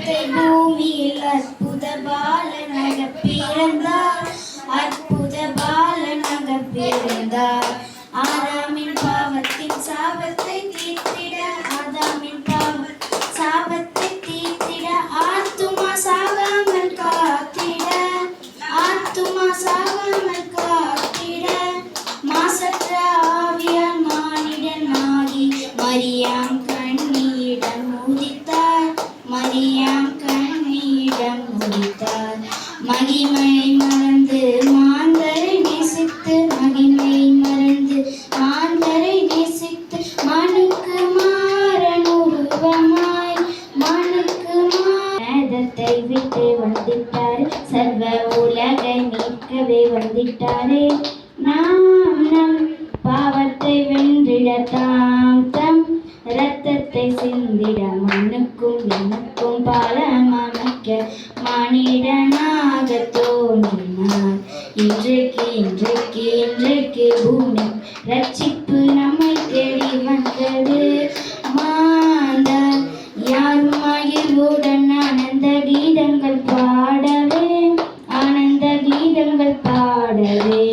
பூமியில் அற்புத பாலனாக பிறந்தார், அற்புத பாலனாக பிறந்தார். ஆதாமின் பாவத்தின் சாபத்தை தீர்த்திட, ஆதாமின் சாபத்தை தீர்த்திட, ஆத்துமா சாகாமல் காத்திட, ஆத்துமா சாகாமல் காத்திட, மாசற்ற ஆவியால் மானிடனாகி மரியாம் கண்ணியிடம் உதித்தார், மரியாம் கண்ணியிடம் உதித்தார். மகிமை மறந்து மாந்தரை நேசித்து, மகிமை மறந்து மாந்தரை நேசித்து, மனுக்கு மாறன் உருவமாய், மனுக்கு மாதத்தை விட்டு வந்திட்டார், சர்வ உலகை மீட்கவே வந்திட்டாரே. நாம் நம் பாவத்தை வென்றிடத்தாம் தம் இரத்தத்தை சிந்திட, மண்ணுக்கும் எனக்கும் பாலம் அமைக்க மனிதனாக தோன்றினார். இன்றைக்கு இன்றைக்கு இன்றைக்கு பூமி ரட்சிப்பு நம்மை தேடி வந்தது. மாந்தர் யாரும் மகிழ்வுடன் ஆனந்த கீதங்கள் பாடவே, ஆனந்த கீதங்கள் பாடவே,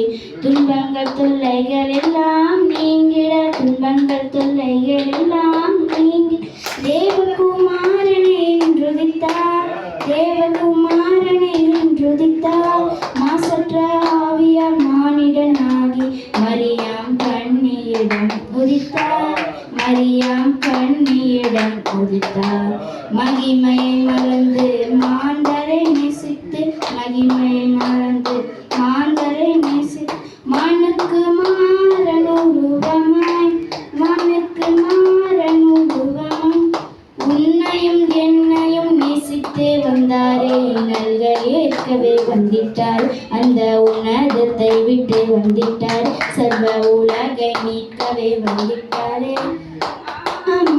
துன்பங்கள் தொல்லைகள் எல்லாம் நீங்கிட, துன்பங்கள் தொல்லைகள் எல்லாம் நீங்கி, தேவகுமாரனை என்றுதித்தார், தேவகுமாரனை என்றுதித்தார். மாசற்ற ஆவியால் மானிடனாகி மரியாம் கண்ணியிடம் உதித்தார், மரியாம் கண்ணியிடம் உதித்தார். மகிமை மறந்து மாந்தரை நேசித்து, மகிமை மறந்து மாந்தரை நேசித்து, மனுக்கு மாறன் உருவமாய், மனுக்கு மாறன் உருவமாய், உன்னையும் என்னையும் நேசித்தே வந்தாரே. இன்னல்கள் ஏற்கவே வந்திட்டார், அந்த உன்னதத்தை விட்டு வந்திட்டார், சர்வ உலகை மீட்கவே வந்திட்டாரே.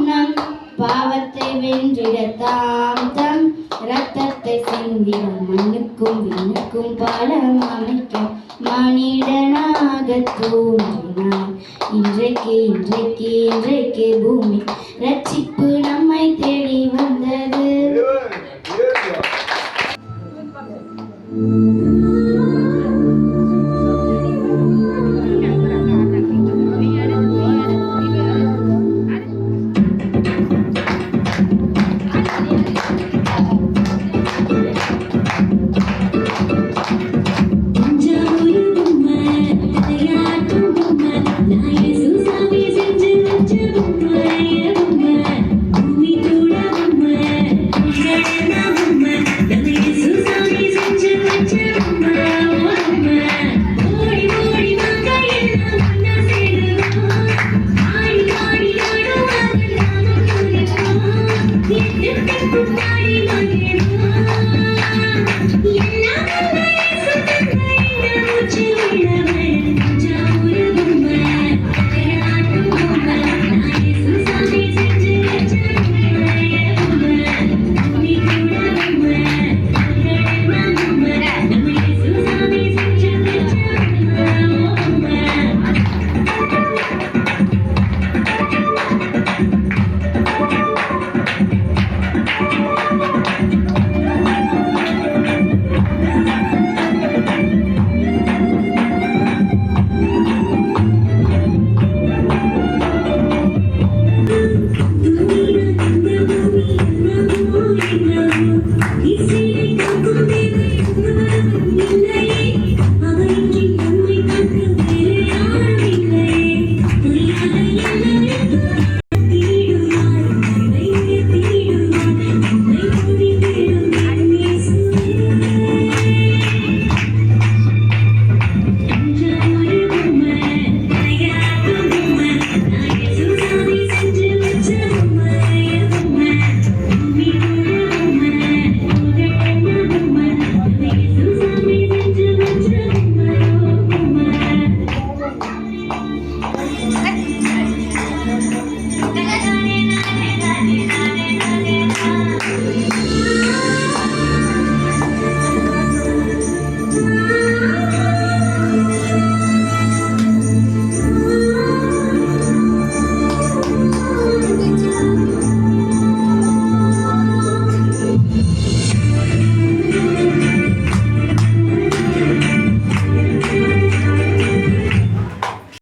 நம் பாவத்தை வென்றிடத்தாம் தம் இரத்தத்தை சிந்திட, மண்ணுக்கும் விண்ணுக்கும் பாலம் அமைக்க மனிதனாக தோன்றினார். இன்றைக்கு இன்றைக்கு இன்றைக்கு பூமி ரட்சிப்பு